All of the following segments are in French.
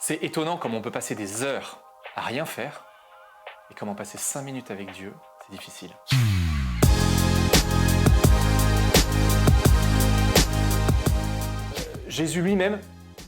C'est étonnant comme on peut passer des heures à rien faire et comment passer 5 minutes avec Dieu, c'est difficile. Jésus lui-même,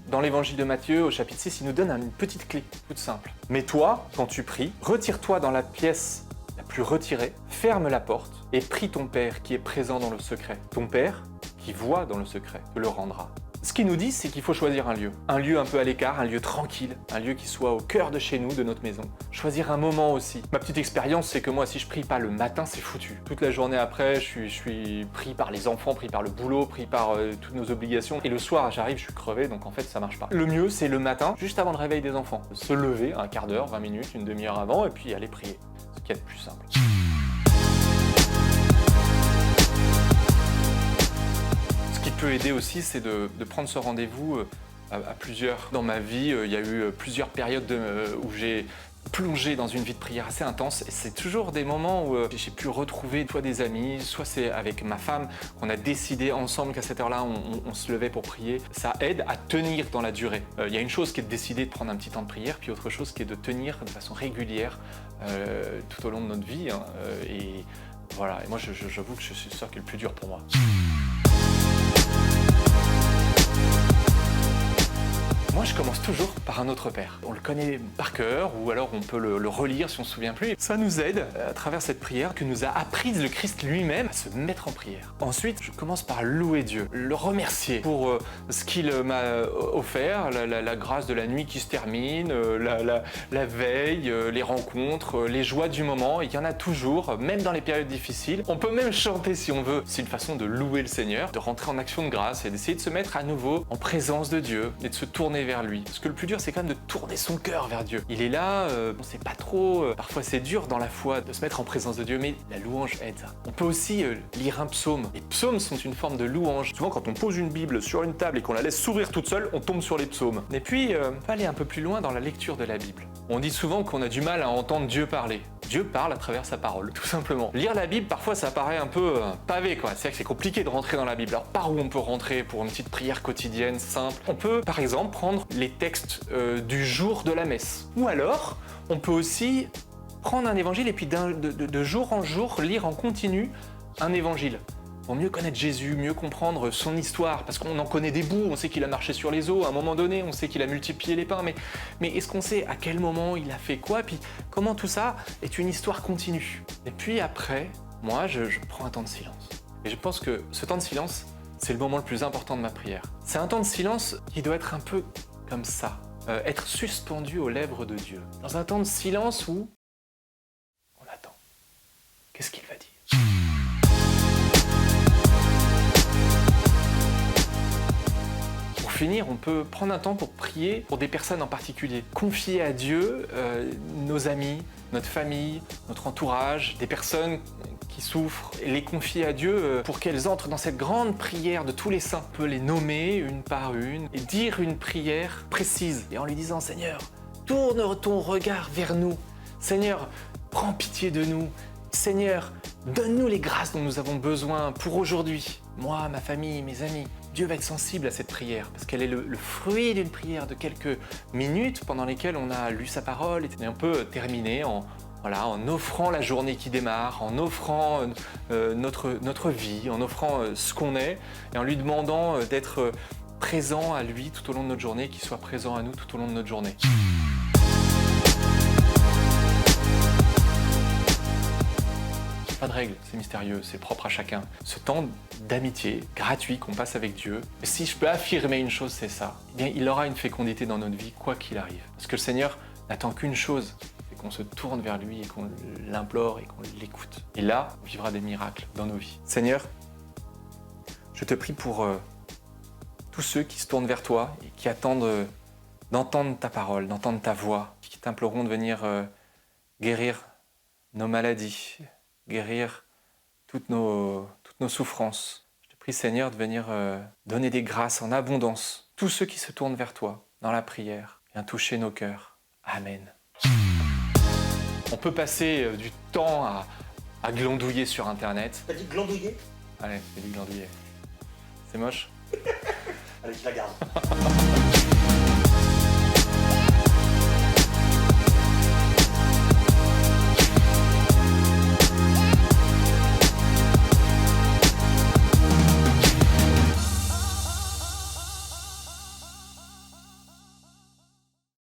dans l'évangile de Matthieu, au chapitre 6, il nous donne une petite clé, toute simple. Mais toi, quand tu pries, retire-toi dans la pièce la plus retirée, ferme la porte et prie ton Père qui est présent dans le secret. Ton Père, qui voit dans le secret, te le rendra. Ce qu'il nous dit, c'est qu'il faut choisir un lieu un peu à l'écart, un lieu tranquille, un lieu qui soit au cœur de chez nous, de notre maison. Choisir un moment aussi. Ma petite expérience, c'est que moi, si je prie pas le matin, c'est foutu. Toute la journée après, je suis pris par les enfants, pris par le boulot, pris par toutes nos obligations. Et le soir, j'arrive, je suis crevé, donc en fait, ça marche pas. Le mieux, c'est le matin, juste avant le réveil des enfants. Se lever un quart d'heure, 20 minutes, une demi-heure avant, et puis aller prier. Ce qu'il y a de plus simple. Ce qui peut aider aussi, c'est de prendre ce rendez-vous à plusieurs. Dans ma vie, il y a eu plusieurs périodes où j'ai plongé dans une vie de prière assez intense. Et c'est toujours des moments où j'ai pu retrouver soit des amis, soit c'est avec ma femme qu'on a décidé ensemble qu'à cette heure-là, on se levait pour prier. Ça aide à tenir dans la durée. Il y a une chose qui est de décider de prendre un petit temps de prière, puis autre chose qui est de tenir de façon régulière tout au long de notre vie. Et voilà, et moi j'avoue que c'est ça qui est le plus dur pour moi. Moi, je commence toujours par un autre Père. On le connaît par cœur, ou alors on peut le relire si on ne se souvient plus. Ça nous aide, à travers cette prière que nous a apprise le Christ lui-même, à se mettre en prière. Ensuite, je commence par louer Dieu, le remercier pour ce qu'il m'a offert, la grâce de la nuit qui se termine, la veille, les rencontres, les joies du moment. Il y en a toujours, même dans les périodes difficiles. On peut même chanter si on veut. C'est une façon de louer le Seigneur, de rentrer en action de grâce et d'essayer de se mettre à nouveau en présence de Dieu et de se tourner vers lui. Parce que le plus dur, c'est quand même de tourner son cœur vers Dieu. Il est là, on sait pas trop, parfois c'est dur dans la foi de se mettre en présence de Dieu, mais la louange aide ça. On peut aussi lire un psaume. Les psaumes sont une forme de louange. Souvent, quand on pose une Bible sur une table et qu'on la laisse s'ouvrir toute seule, on tombe sur les psaumes. Et puis, on peut aller un peu plus loin dans la lecture de la Bible. On dit souvent qu'on a du mal à entendre Dieu parler. Dieu parle à travers sa parole, tout simplement. Lire la Bible, parfois, ça paraît un peu pavé, quoi. C'est-à-dire que c'est compliqué de rentrer dans la Bible. Alors, par où on peut rentrer pour une petite prière quotidienne, simple? On peut, par exemple, prendre les textes du jour de la messe. Ou alors, on peut aussi prendre un évangile et puis de jour en jour, lire en continu un évangile. Pour mieux connaître Jésus, mieux comprendre son histoire, parce qu'on en connaît des bouts, on sait qu'il a marché sur les eaux à un moment donné, on sait qu'il a multiplié les pains, mais est-ce qu'on sait à quel moment il a fait quoi, puis comment tout ça est une histoire continue? Et puis après, moi, je prends un temps de silence. Et je pense que ce temps de silence, c'est le moment le plus important de ma prière. C'est un temps de silence qui doit être un peu comme ça, être suspendu aux lèvres de Dieu. Dans un temps de silence où on attend. Qu'est-ce qu'il va dire? Pour finir, on peut prendre un temps pour prier pour des personnes en particulier. Confier à Dieu nos amis, notre famille, notre entourage, des personnes qui souffrent, et les confier à Dieu pour qu'elles entrent dans cette grande prière de tous les saints. On peut les nommer une par une et dire une prière précise et en lui disant « Seigneur, tourne ton regard vers nous. Seigneur, prends pitié de nous. Seigneur, donne-nous les grâces dont nous avons besoin pour aujourd'hui. Moi, ma famille, mes amis. » Dieu va être sensible à cette prière parce qu'elle est le fruit d'une prière de quelques minutes pendant lesquelles on a lu sa parole. Et on peut terminer en offrant la journée qui démarre, en offrant notre vie, en offrant ce qu'on est et en lui demandant d'être présent à lui tout au long de notre journée, qu'il soit présent à nous tout au long de notre journée. Pas de règles, c'est mystérieux, c'est propre à chacun. Ce temps d'amitié gratuit qu'on passe avec Dieu, et si je peux affirmer une chose, c'est ça. Eh bien, il aura une fécondité dans notre vie, quoi qu'il arrive. Parce que le Seigneur n'attend qu'une chose, c'est qu'on se tourne vers lui et qu'on l'implore et qu'on l'écoute. Et là, on vivra des miracles dans nos vies. Seigneur, je te prie pour tous ceux qui se tournent vers toi et qui attendent d'entendre ta parole, d'entendre ta voix, qui t'imploreront de venir guérir nos maladies, guérir toutes nos souffrances. Je te prie, Seigneur, de venir donner des grâces en abondance. Tous ceux qui se tournent vers toi dans la prière, viens toucher nos cœurs. Amen. On peut passer du temps à glandouiller sur Internet. T'as dit glandouiller? Allez, j'ai dit glandouiller. C'est moche? Allez, je la garde.